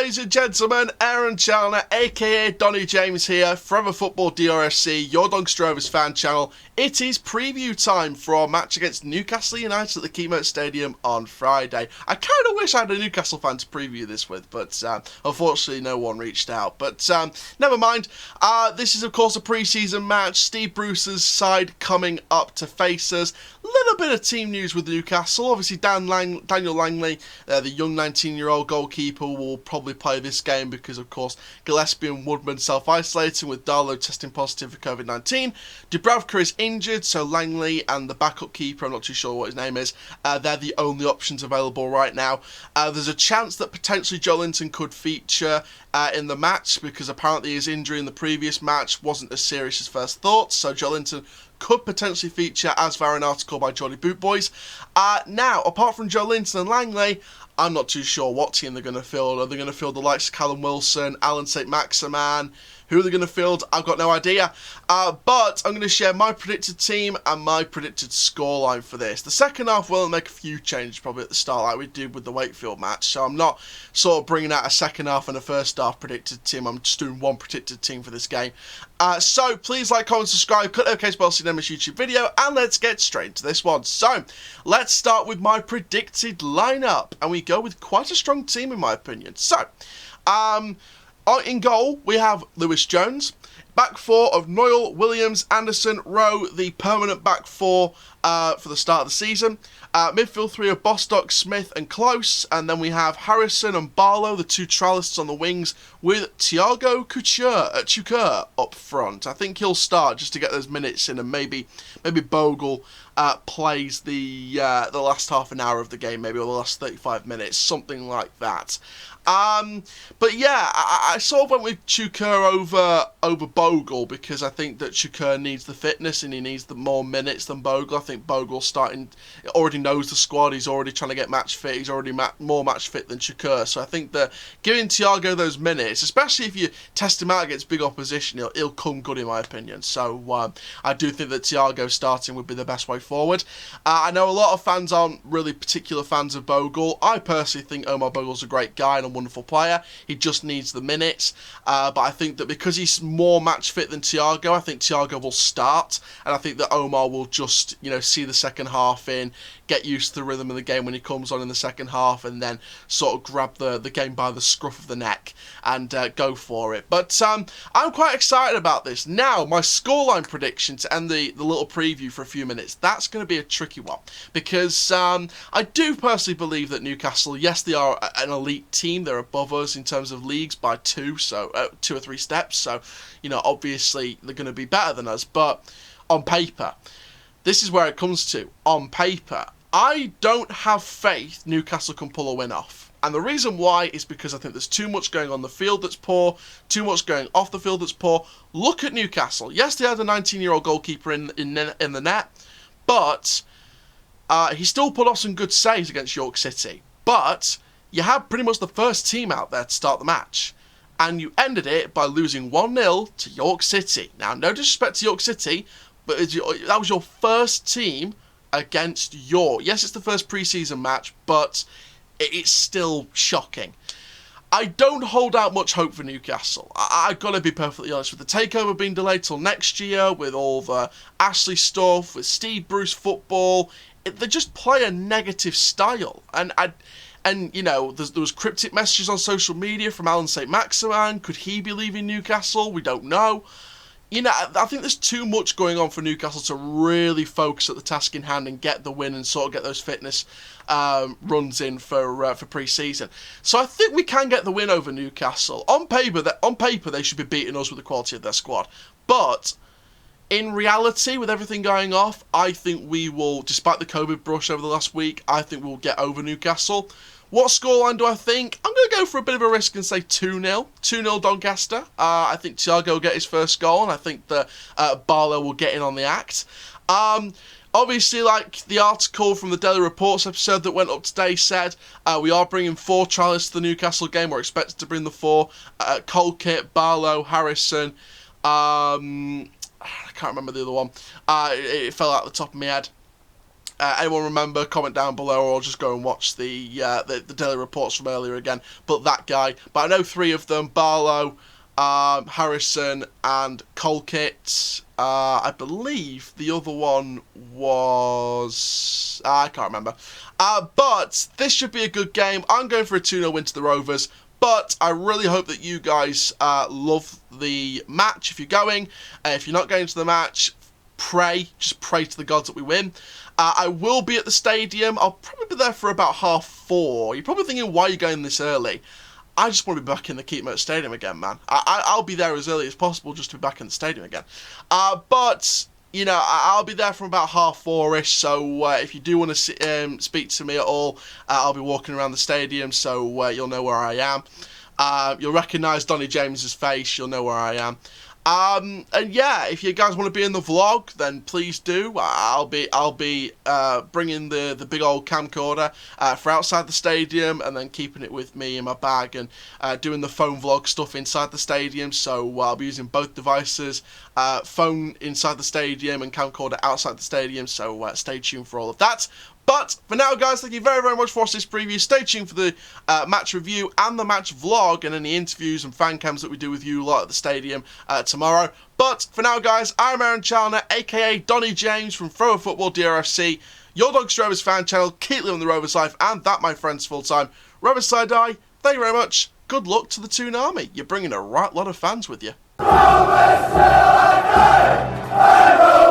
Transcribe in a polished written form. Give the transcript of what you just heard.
ladies and gentlemen, Aaron Challoner, aka Donny James here, Forever Football DRFC, your Doncaster Rovers fan channel. It is preview time for our match against Newcastle United at the Keynote Stadium on Friday. I kind of wish I had a Newcastle fan to preview this with, but unfortunately no one reached out. But never mind, this is of course a pre-season match, Steve Bruce's side coming up to face us. A little bit of team news with Newcastle. Obviously Daniel Langley, the young 19-year-old goalkeeper, will probably play this game because of course Gillespie and Woodman self-isolating with Darlow testing positive for COVID-19. Dubravka is injured, so Langley and the backup keeper, I'm not too sure what his name is, they're the only options available right now. There's a chance that potentially Joelinton could feature in the match because apparently his injury in the previous match wasn't as serious as first thought, so Joelinton could potentially feature, as via an article by Geordie Boot Boys. Now, apart from Joelinton and Langley, I'm not too sure what team they're going to field. Are they going to field the likes of Callum Wilson, Alan St. Maximan? Who are they going to field? I've got no idea. But I'm going to share my predicted team and my predicted scoreline for this. The second half will make a few changes probably at the start like we did with the Wakefield match. So I'm not sort of bringing out a second half and a first half predicted team. I'm just doing one predicted team for this game. So please like, comment, subscribe, click the OK Spell Cinemas YouTube video, and let's get straight into this one. So let's start with my predicted lineup. And we go with quite a strong team in my opinion. So, in goal, we have Lewis Jones. Back four of Noyle, Williams, Anderson, Rowe, the permanent back four for the start of the season. Midfield three of Bostock, Smith and Close. And then we have Harrison and Barlow, the two trallists on the wings, with Thiago Chukur up front. I think he'll start just to get those minutes in, and maybe Bogle plays the last half an hour of the game, maybe, or the last 35 minutes, something like that. But yeah, I sort of went with Chukur over Bogle because I think that Chukur needs the fitness and he needs the more minutes than Bogle. I think Bogle's already knows the squad, he's already trying to get match fit, he's already more match fit than Chukur. So I think that giving Thiago those minutes, especially if you test him out against big opposition, he'll come good in my opinion. So I do think that Thiago starting would be the best way forward. I know a lot of fans aren't really particular fans of Bogle. I personally think Omar Bogle's a great guy and a wonderful player. He just needs the minutes. But I think that because he's more match fit than Thiago, I think Thiago will start, and I think that Omar will just, see the second half in, get used to the rhythm of the game when he comes on in the second half, and then sort of grab the game by the scruff of the neck and go for it. But I'm quite excited about this. Now, my scoreline prediction to end the little preview for a few minutes, that's going to be a tricky one because I do personally believe that Newcastle, yes, they are an elite team. They're above us in terms of leagues by two or three steps. So, obviously they're going to be better than us. But on paper, this is where it comes to. On paper, I don't have faith Newcastle can pull a win off. And the reason why is because I think there's too much going on the field that's poor, too much going off the field that's poor. Look at Newcastle. Yes, they had a 19-year-old goalkeeper in the net, but he still put off some good saves against York City. But you had pretty much the first team out there to start the match, and you ended it by losing 1-0 to York City. Now, no disrespect to York City, but that was your first team against York. Yes, it's the first pre-season match, but it's still shocking. I don't hold out much hope for Newcastle. I've got to be perfectly honest. With the takeover being delayed till next year, with all the Ashley stuff, with Steve Bruce football, they just play a negative style. And there was cryptic messages on social media from Alan St. Maximan. Could he be leaving Newcastle? We don't know. I think there's too much going on for Newcastle to really focus at the task in hand and get the win and sort of get those fitness runs in for pre-season. So I think we can get the win over Newcastle. On paper, they should be beating us with the quality of their squad. But in reality, with everything going off, I think we will, despite the COVID brush over the last week, I think we'll get over Newcastle. What scoreline do I think? I'm going to go for a bit of a risk and say 2-0. 2-0 Doncaster. I think Thiago will get his first goal, and I think that Barlow will get in on the act. Obviously, like the article from the Daily Reports episode that went up today said, we are bringing 4 trialists to the Newcastle game. We're expected to bring the 4. Colkett, Barlow, Harrison. I can't remember the other one. It fell out the top of my head. Anyone remember, comment down below, or just go and watch the daily reports from earlier again. But that guy. But I know 3 of them: Barlow, Harrison, and Colkit. I believe the other one was... I can't remember. But this should be a good game. I'm going for a 2-0 win to the Rovers. But I really hope that you guys love the match if you're going. If you're not going to the match, just pray to the gods that we win. I will be at the stadium. I'll probably be there for about 4:30. You're probably thinking, why are you going this early? I just want to be back in the Keepmoat Stadium again, man. I'll be there as early as possible just to be back in the stadium again. But, you know, I'll be there from about 4:30ish, so if you do want to speak to me at all, I'll be walking around the stadium, so you'll know where I am. You'll recognise Donny James's face, you'll know where I am. And yeah, if you guys want to be in the vlog, then please do. I'll be bringing the big old camcorder for outside the stadium, and then keeping it with me in my bag, and doing the phone vlog stuff inside the stadium. So I'll be using both devices, phone inside the stadium and camcorder outside the stadium. So stay tuned for all of that. But for now, guys, thank you very, very much for watching this preview. Stay tuned for the match review and the match vlog and any interviews and fan cams that we do with you lot at the stadium tomorrow. But for now, guys, I'm Aaron Chalner, a.k.a. Donny James from Forever Football DRFC, your Doncaster Rovers fan channel. Keep living the Rovers life, and that, my friends, full-time. Rovers side eye, thank you very much. Good luck to the Toon Army. You're bringing a right lot of fans with you. Rovers till I die!